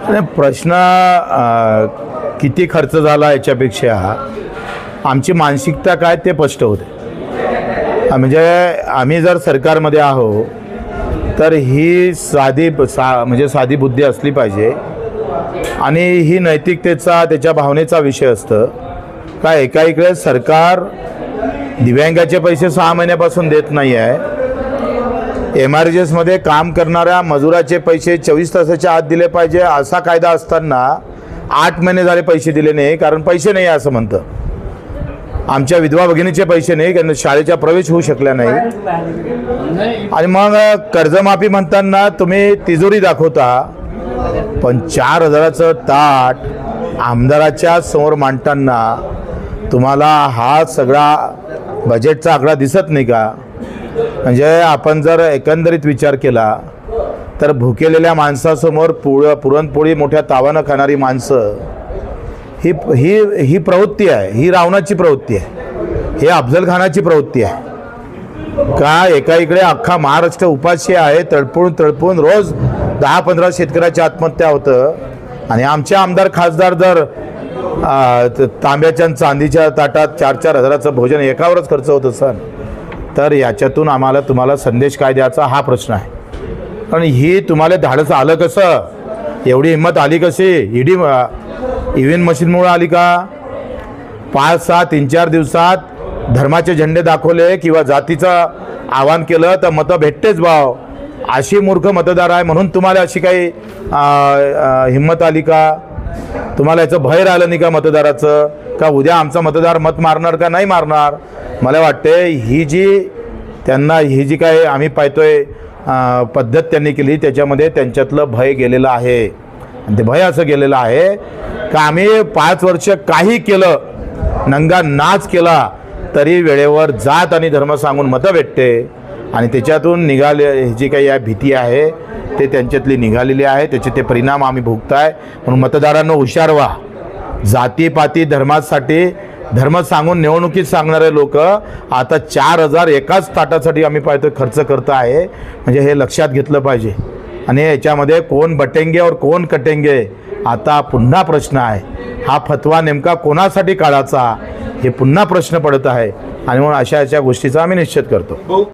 प्रश्न किती खर्च झाला याच्यापेक्षा आमची मानसिकता काय ते स्पष्ट होते। म्हणजे आम्ही जर सरकारमध्ये आहो तर ही साधी बुद्धी असली पाहिजे आणि ही नैतिकतेचा त्याच्या भावनेचा विषय असतं का एका इकडे सरकार दिव्यांगाचे पैसे 6 महिन्यापासून देत नाही आहे। एमआरजेसमध्ये काम करणाऱ्या मजुराचे पैसे 24 तासाच्या आत दिले पाहिजे असा कायदा असताना 8 महिने झाले पैसे दिले नाही, कारण पैसे नाही असं म्हणतं। आमच्या विधवा भगिनीचे पैसे नाही कारण शाळेचा प्रवेश होऊ शकला नाही। आणि मग कर्जमाफी म्हणताना तुम्ही तिजोरी दाखवता, पण 4000चं ताट आमदाराच्या समोर मांडताना तुम्हाला हा सगळा बजेटचा आकडा दिसत नाही का? म्हणजे आपण जर एकंदरीत विचार केला तर भुकेलेल्या माणसासमोर पुरणपोळी मोठ्या तावानं खाणारी माणसं ही ही ही प्रवृत्ती आहे, ही रावणाची प्रवृत्ती आहे, हे अफजल खानाची प्रवृत्ती आहे का? एका इकडे अख्खा महाराष्ट्र उपाशी आहे, तळपून रोज 10-15 शेतकऱ्याची आत्महत्या होतं आणि आमचे आमदार खासदार जर तांब्याच्या चांदीच्या ताटात 4-4 हजाराचं भोजन एकावरच खर्च होत असेल तर याच्यातून आम्हाला तुम्हाला संदेश काय द्यायचा हा प्रश्न आहे। पण ही तुम्हाला धाडस आलं कसं? एवढी हिंमत आली कशी? ईव्हीएम मशीनमुळे आली का? 5-6 3-4 दिवसात धर्माचे झेंडे दाखवले किंवा जातीचं आवाहन केलं तर मतं भेटतेच भाव, अशी मूर्ख मतदार आहे म्हणून तुम्हाला अशी काही हिंमत आली का? तुम्हाला याचं भय राहिलं नाही का मतदाराचं? का उद्या आमचा मतदार मत मारणार का नाही मारणार? मला वाटते ही जी काय आम्ही पाहतोय पद्धत त्यांनी केली त्याच्यामध्ये त्यांच्यातलं भय गेलेलं आहे। आणि ते भय असं गेलेलं आहे का आम्ही 5 वर्ष काही केलं, नंगा नाच केला तरी वेळेवर जात आणि धर्म सांगून मतं भेटते आणि त्याच्यातून निघाले जी काही या भीती आहे ते त्यांच्यातली निघालेली आहे, त्याचे ते परिणाम आम्ही भोगताय। म्हणून मतदारांनो हुशार व्हा। जातीपाती धर्मासाठी धर्म सांगून निवडणुकीत सांगणारे लोक आता 4000 एकाच ताटासाठी आम्ही पाहतो खर्च करत आहे, म्हणजे हे लक्षात घेतलं पाहिजे। आणि याच्यामध्ये कोण बटेंगे और कोण कटेंगे आता पुन्हा प्रश्न आहे। हा फतवा नेमका कोणासाठी काढायचा हे पुन्हा प्रश्न पडत आहे आणि म्हणून अशा गोष्टीचा आम्ही निश्चित करतो।